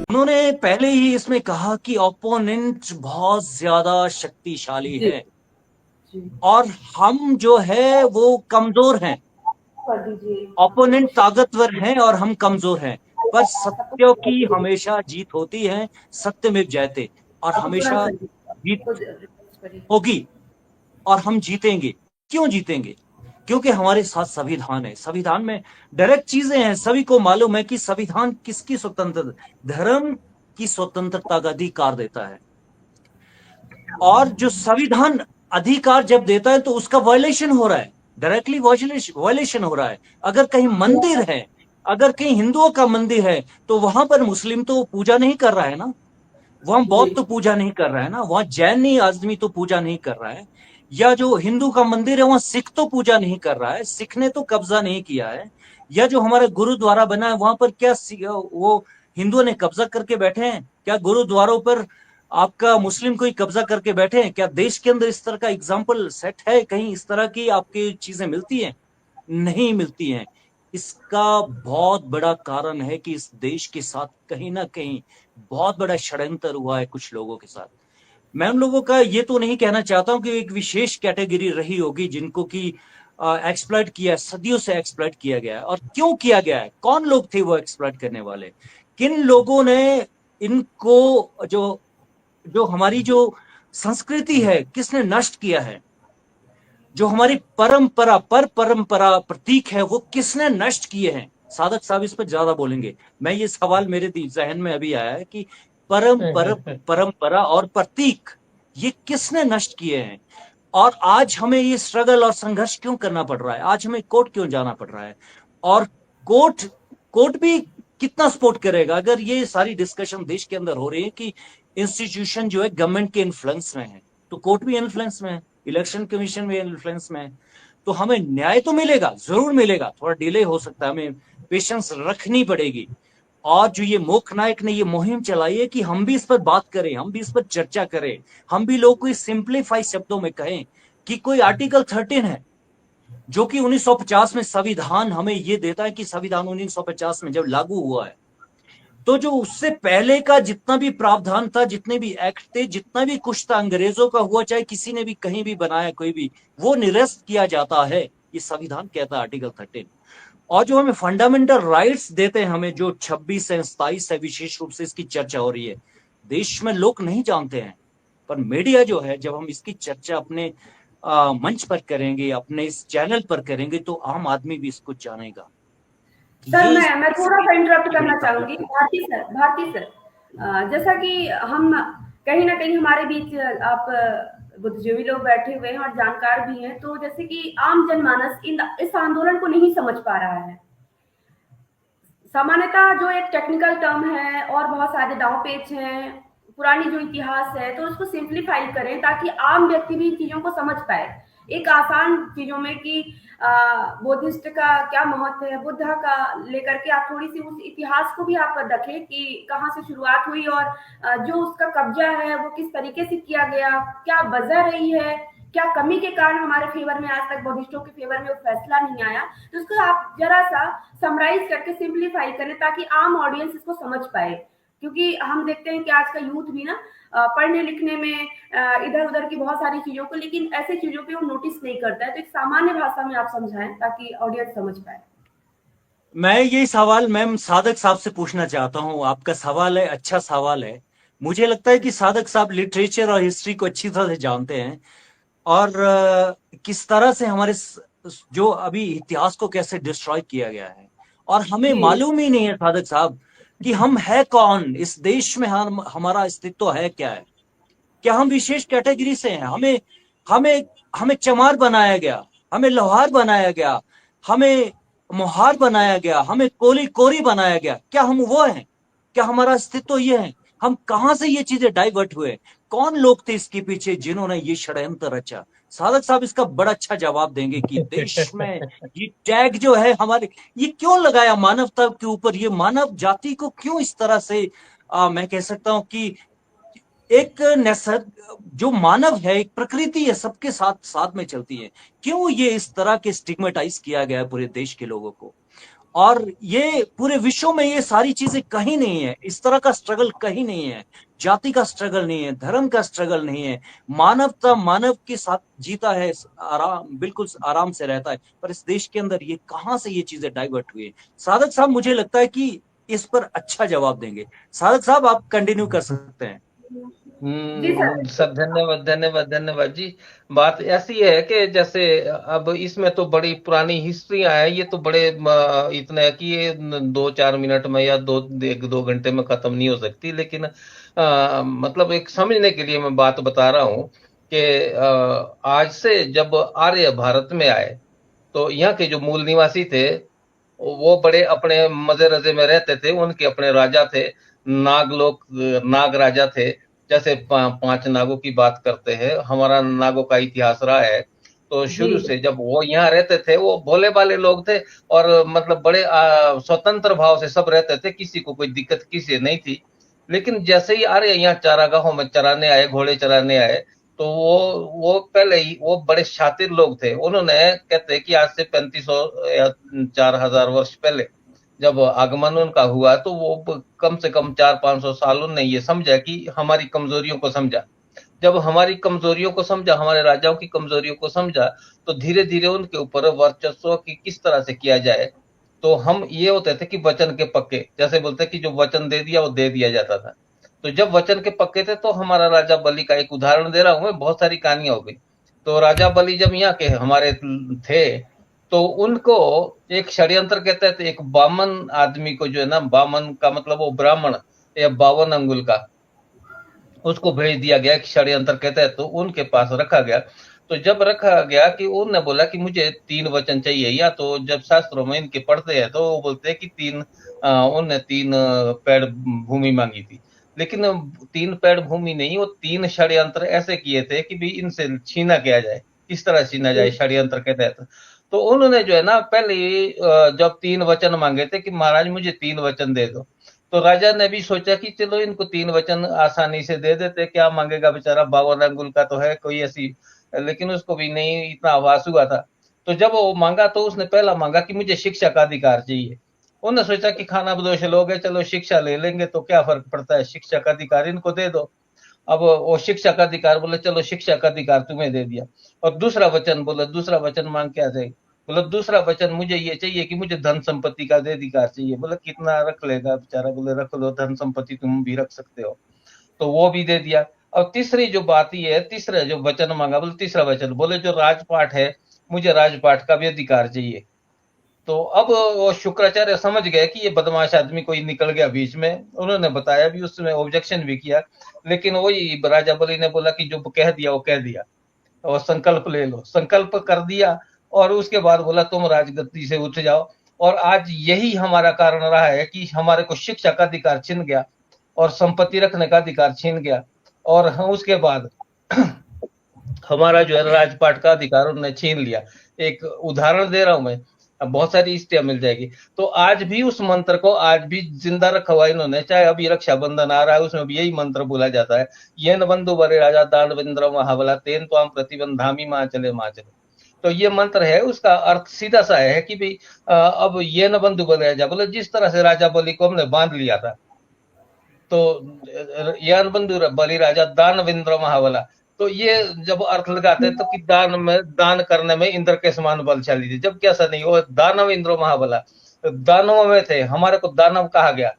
उन्होंने पहले ही इसमें कहा कि ओपोनेंट बहुत ज्यादा शक्तिशाली जी है जी। और हम जो है वो कमजोर हैं। कर दीजिए। ओपोनेंट ताकतवर हैं और हम कमजोर हैं, पर सत्य की हमेशा जीत होती है। सत्य में जयते, और आपको तुरंत हमेशा कर दीजिए, जीत आपको रिक्वेस्ट करिए। होगी और हम जीतेंगे। क्यों जीतेंगे? क्योंकि हमारे साथ संविधान है। संविधान में डायरेक्ट चीजें हैं। सभी को मालूम है कि संविधान किसकी स्वतंत्रता, धर्म की स्वतंत्रता का अधिकार देता है। और जो संविधान अधिकार जब देता है तो उसका वायलेशन हो रहा है, डायरेक्टली वायलेशन हो रहा है। अगर कहीं मंदिर है, अगर कहीं हिंदुओं का मंदिर है, तो वहां पर मुस्लिम तो पूजा नहीं कर रहा है ना, वहां जी बौद्ध तो पूजा नहीं कर रहा है ना, वहां जैन नहीं आदमी तो पूजा नहीं कर रहा है। या जो हिंदू का मंदिर है वहां सिख तो पूजा नहीं कर रहा है, सिख ने तो कब्जा नहीं किया है। या जो हमारा गुरुद्वारा बना है वहां पर क्या वो हिंदुओं ने कब्जा करके बैठे हैं? क्या गुरुद्वारों पर आपका मुस्लिम कोई कब्जा करके बैठे हैं? क्या देश के अंदर इस तरह का एग्जाम्पल सेट है? कहीं इस तरह की आपकी चीजें मिलती हैं? नहीं मिलती हैं। इसका बहुत बड़ा कारण है कि इस देश के साथ कहीं ना कहीं बहुत बड़ा षड्यंत्र हुआ है कुछ लोगों के साथ। मैं उन लोगों का ये तो नहीं कहना चाहता हूं कि एक विशेष कैटेगरी रही होगी जिनको कि एक्सप्लॉइट किया, सदियों से एक्सप्लॉइट किया गया है। और क्यों किया गया है? कौन लोग थे वो एक्सप्लॉइट करने वाले? किन लोगों ने इनको, जो जो हमारी जो संस्कृति है, किसने नष्ट किया है? जो हमारी परंपरा, परंपरा प्रतीक है, वो किसने नष्ट किए हैं? साधक साहब इस पर ज्यादा बोलेंगे। मैं, ये सवाल मेरे जहन में अभी आया है कि परंपरा और प्रतीक ये किसने नष्ट किए हैं? और आज हमें ये स्ट्रगल और संघर्ष क्यों करना पड़ रहा है? आज हमें कोर्ट क्यों जाना पड़ रहा है? और कोर्ट कोर्ट भी कितना सपोर्ट करेगा अगर ये सारी डिस्कशन देश के अंदर हो रही है कि इंस्टीट्यूशन जो है गवर्नमेंट के इन्फ्लुएंस में है, तो कोर्ट भी इन्फ्लुएंस में है, इलेक्शन कमीशन भी इन्फ्लुएंस में है। तो हमें न्याय तो मिलेगा, जरूर मिलेगा, थोड़ा डिले हो सकता है, हमें पेशेंस रखनी पड़ेगी। और जो ये मोक नायक ने ये मुहिम चलाई है कि हम भी इस पर बात करें, हम भी इस पर चर्चा करें, हम भी लोग को सिंप्लीफाई शब्दों में कहें कि कोई आर्टिकल 13 है जो कि 1950 में संविधान हमें ये देता है कि संविधान 1950 में जब लागू हुआ है, तो जो उससे पहले का जितना भी प्रावधान था, जितने भी एक्ट थे, जितना भी कुछ था अंग्रेजों का हुआ, चाहे किसी ने भी कहीं भी बनाया कोई भी, वो निरस्त किया जाता है। ये संविधान कहता है आर्टिकल 13। और जो हमें फंडामेंटल राइट्स देते हैं, हमें जो 26 है, 27 है, विशेष रूप से इसकी चर्चा हो रही है, देश में लोग नहीं जानते हैं। पर मीडिया जो है, जब हम इसकी चर्चा अपने मंच पर करेंगे, अपने इस चैनल पर करेंगे, तो आम आदमी भी इसको जानेगा। सर, ये मैं थोड़ा-सा इंटरप्ट बड़ी करना ताकत चाहूँगी। है। भारती सर, जैसा कि हम कहीं न कहीं हमारे बीच आप बुद्धिजीवी लोग बैठे हुए हैं और जानकार भी हैं, तो जैसे कि आम जनमानस इस आंदोलन को नहीं समझ पा रहा है। सामान्यतः जो एक टेक्निकल टर्म है और बहुत सारे दांव पेच हैं, पुरानी जो इतिहास है, तो उसको सिंप्लीफाई करें ताकि आम व्यक्ति भी चीज़ों को समझ पाए। एक आसान चीज़ों में कि बुद्धिस्ट का क्या महत्व है, बुद्धा का लेकर के आप थोड़ी-सी उस इतिहास को भी आप रखें कि कहाँ से शुरुआत हुई और जो उसका कब्ज़ा है, वो किस तरीके से किया गया, क्या वजह रही है, क्या कमी के कारण हमारे फेवर में आज तक बुद्धिस्टों के फेवर में वो फैसला नहीं आया। तो उसको आप ज़रा-सा समराइज करके सिंप्लीफाई करें ताकि आम ऑडियंस इसको समझ पाए, क्योंकि हम देखते हैं कि आज का यूथ भी ना पढ़ने लिखने में इधर उधर की बहुत सारी चीजों को, लेकिन ऐसे चीजों पे वो नोटिस नहीं करता है। तो एक सामान्य भाषा में आप समझाएं ताकि ऑडियंस समझ पाए। मैं यही सवाल मैम साधक साहब से पूछना चाहता हूँ। आपका सवाल है, अच्छा सवाल है। मुझे लगता है कि साधक साहब लिटरेचर और हिस्ट्री को अच्छी तरह से जानते हैं, और किस तरह से हमारे जो अभी इतिहास को कैसे डिस्ट्रॉय किया गया है। और हमें जी मालूम ही नहीं है साधक साहब कि हम है कौन, इस देश में हमारा अस्तित्व है क्या है। क्या हम विशेष कैटेगरी से हैं? हमें हमें हमें चमार बनाया गया, हमें लोहार बनाया गया, हमें मोहार बनाया गया, हमें कोली कोरी बनाया गया। क्या हम वो हैं? क्या हमारा अस्तित्व ये है? हम कहां से ये चीजें डाइवर्ट हुए? कौन लोग थे इसके पीछे जिन्होंने ये षड्यंत्र रचा? साधक साहब इसका बड़ा अच्छा जवाब देंगे कि देश में ये टैग जो है हमारे, ये क्यों लगाया मानवता के ऊपर? ये मानव जाति को क्यों इस तरह से मैं कह सकता हूं कि एक नैसर्ग जो मानव है, एक प्रकृति है, सबके साथ साथ में चलती है। क्यों ये इस तरह के स्टिग्मेटाइज किया गया है पूरे देश के लोगों को? और ये पूरे विश्व में ये सारी चीजें कहीं नहीं है, इस तरह का स्ट्रगल कहीं नहीं है। जाति का स्ट्रगल नहीं है, धर्म का स्ट्रगल नहीं है। मानवता मानव के साथ जीता है, आराम, बिल्कुल आराम से रहता है। पर इस देश के अंदर ये कहां से ये चीजें डाइवर्ट हुई है? साधक साहब, मुझे लगता है कि इस पर अच्छा जवाब देंगे। साधक साहब, आप कंटिन्यू कर सकते हैं। जी सर। सर धन्यवाद धन्यवाद धन्यवाद जी। बात ऐसी है कि जैसे अब इसमें तो बड़ी पुरानी हिस्ट्रियां है, ये तो बड़े इतने कि ये 2-4 मिनट में या 1-2 घंटे में खत्म नहीं हो सकती, लेकिन मतलब एक समझने के लिए मैं बात बता रहा हूँ कि आज से जब आर्य भारत में आए तो यहाँ के जो मूल निवासी थे वो बड़े अपने मजे रजे में रहते थे। उनके अपने राजा थे, नाग लोग, नाग राजा थे। जैसे 5 नागों की बात करते हैं, हमारा नागों का इतिहास रहा है। तो जी शुरू से जब वो यहाँ रहते थे, वो भोले भाले लोग थे और मतलब बड़े स्वतंत्र भाव से सब रहते थे, किसी को कोई दिक्कत किसी नहीं थी। लेकिन जैसे ही आर्य यहाँ चारागाहों में चराने आए, घोड़े चराने आए, तो वो पहले ही वो बड़े शातिर लोग थे। उन्होंने कहते हैं कि आज से 3500 या 4000 वर्ष पहले जब आगमन उनका हुआ, तो वो कम से कम 400-500 साल उन्होंने ये समझा कि हमारी कमजोरियों को समझा। जब हमारी कमजोरियों को समझा, हमारे राजाओं की कमजोरियों को समझा, तो धीरे धीरे उनके ऊपर वर्चस्व की किस तरह से किया जाए। तो हम ये होते थे कि वचन के पक्के, जैसे बोलते कि जो वचन दे दिया वो दे दिया जाता था। तो जब वचन के पक्के थे, तो हमारा राजा बलि का एक उदाहरण दे रहा हूं मैं, बहुत सारी कहानियां हो गई। तो राजा बलि जब यहाँ के हमारे थे, तो उनको एक षड्यंत्र कहते थे। एक बामन आदमी को, जो है ना, बामन का मतलब वो ब्राह्मण या 52 अंगुल का, उसको भेज दिया गया कि षड्यंत्र कहते हैं, तो उनके पास रखा गया। तो जब रखा गया कि उन्होंने बोला कि मुझे 3 वचन चाहिए, या तो जब शास्त्रों में इनके पढ़ते हैं तो वो बोलते हैं कि उनने 3 पेड़ भूमि मांगी थी। लेकिन 3 पेड़ भूमि नहीं, वो 3 षड्यंत्र ऐसे किए थे कि भी इनसे छीना किया जाए, किस तरह छीना जाए षड्यंत्र के तहत। तो उन्होंने जो है ना, पहले जब 3 वचन मांगे थे कि महाराज मुझे 3 वचन दे दो, तो राजा ने भी सोचा कि चलो इनको 3 वचन आसानी से दे देते, क्या मांगेगा बेचारा, 52 अंगुल का तो है कोई ऐसी। लेकिन उसको भी नहीं इतना आवास हुआ था। तो जब वो मांगा, तो उसने पहला मांगा कि मुझे शिक्षा का अधिकार चाहिए। उन्होंने सोचा कि खाना बदोश लोग है, चलो शिक्षा ले लेंगे तो क्या फर्क पड़ता है, शिक्षा का अधिकार इनको दे दो। अब वो शिक्षा का अधिकार बोले, चलो शिक्षा का अधिकार तुम्हें दे दिया। और दूसरा वचन बोले, दूसरा वचन मांग क्या जाए, बोले दूसरा वचन मुझे ये चाहिए कि मुझे धन संपत्ति का अधिकार चाहिए। बोले कितना रख लेगा बेचारा, बोले रख लो, धन संपत्ति तुम भी रख सकते हो। तो वो भी दे दिया। और तीसरी जो बात ये है, तीसरा जो वचन मांगा, बोले तीसरा वचन बोले जो राजपाट है, मुझे राजपाट का भी अधिकार चाहिए। तो अब वो शुक्राचार्य समझ गए कि ये बदमाश आदमी कोई निकल गया बीच में। उन्होंने बताया भी, उसमें ऑब्जेक्शन भी किया, लेकिन वही राजा बलि ने बोला कि जो कह दिया वो कह दिया, और संकल्प ले लो, संकल्प कर दिया। और उसके बाद बोला तुम राजगद्दी से उठ जाओ। और आज यही हमारा कारण रहा है कि हमारे को शिक्षा का अधिकार छीन गया और संपत्ति रखने का अधिकार छीन गया, और हम उसके बाद हमारा जो है राजपाट का अधिकार उन्होंने छीन लिया। एक उदाहरण दे रहा हूं मैं, अब बहुत सारी स्थितियां मिल जाएगी। तो आज भी उस मंत्र को आज भी जिंदा रखा हुआ इन्होंने, चाहे अभी रक्षाबंधन आ रहा है उसमें भी यही मंत्र बोला जाता है, येन बंधु बरे राजा दानवेंद्र महाबला तेन त्वाम प्रतिबंधामी मां चले मां चले। तो ये मंत्र है, उसका अर्थ सीधा सा है कि भाई अब ये न बंधु बले राजा, बोले जिस तरह से राजा बलि को हमने बांध लिया था, तो यान बंधु बलि राजा दानवेंद्र महाबला। तो ये जब अर्थ लगाते हैं तो कि दान करने में इंद्र के समान बलशाली थे, जबकि ऐसा नहीं, वो दानव इंद्र महाबला, दानव में थे। हमारे को दानव कहा गया,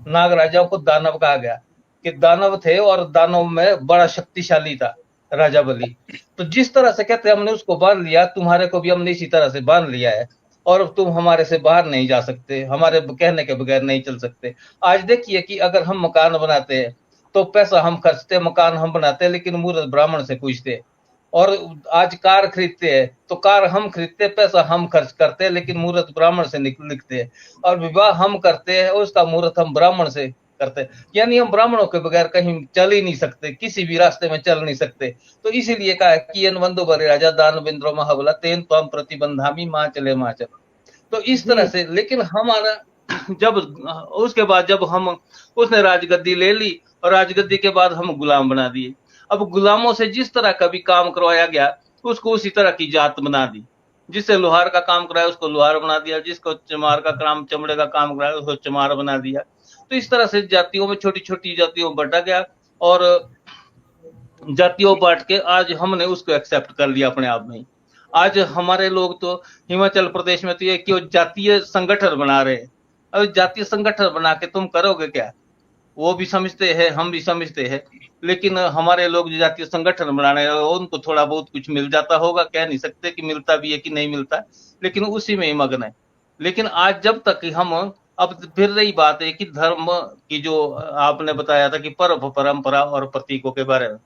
नाग राजाओं को दानव कहा गया कि दानव थे, और दानव में बड़ा शक्तिशाली था राजा बलि। तो जिस तरह से कहते हमने उसको बांध लिया, तुम्हारे को भी हमने इसी तरह से बांध लिया है, और तुम हमारे से बाहर नहीं जा सकते, हमारे कहने के बगैर नहीं चल सकते। आज देखिए कि अगर हम मकान बनाते हैं तो पैसा हम खर्चते, मकान हम बनाते, लेकिन मुहूर्त ब्राह्मण से पूछते। और आज कार खरीदते हैं तो कार हम खरीदते, पैसा हम खर्च करते, लेकिन मुहूर्त ब्राह्मण से लिखते हैं। और विवाह हम करते हैं, उसका मुहूर्त हम ब्राह्मण से करते हैं। यानी हम ब्राह्मणों के बगैर कहीं चल ही नहीं सकते, किसी भी रास्ते में चल नहीं सकते। तो इसीलिए कहा है कि यन बंधु बलि राजा दानवेंद्रो महाबला तेन त्वम प्रतिबंधामी मां चले मां चले। तो इस तरह जी से, लेकिन हमारा जब उसके बाद जब हम उसने राजगद्दी ले ली और राजगद्दी के बाद हम गुलाम बना दिए। अब गुलामों से जिस तरह का भी काम करवाया गया उसको उसी तरह की जात बना दी। जिससे लोहार का काम कराया उसको लोहार बना दिया, जिसको चमार का काम चमड़े का काम कराया उसको चमार बना दिया। तो इस तरह से जातियों में छोटी छोटी जातियों में बटा गया और जातियों बांट के आज हमने उसको एक्सेप्ट कर लिया अपने आप में। आज हमारे लोग तो हिमाचल प्रदेश में तो ये क्यों जातीय संगठन बना रहे हैं। अब जातीय संगठन बना के तुम करोगे क्या? वो भी समझते हैं, हम भी समझते हैं, लेकिन हमारे लोग जो जातीय संगठन बना रहे हैं उनको थोड़ा बहुत कुछ मिल जाता होगा, कह नहीं सकते कि मिलता भी है कि नहीं मिलता, लेकिन उसी में ही मग्न है। लेकिन आज जब तक हम अब फिर रही बात है कि धर्म की जो आपने बताया था कि पर्व परंपरा और प्रतीकों के बारे में,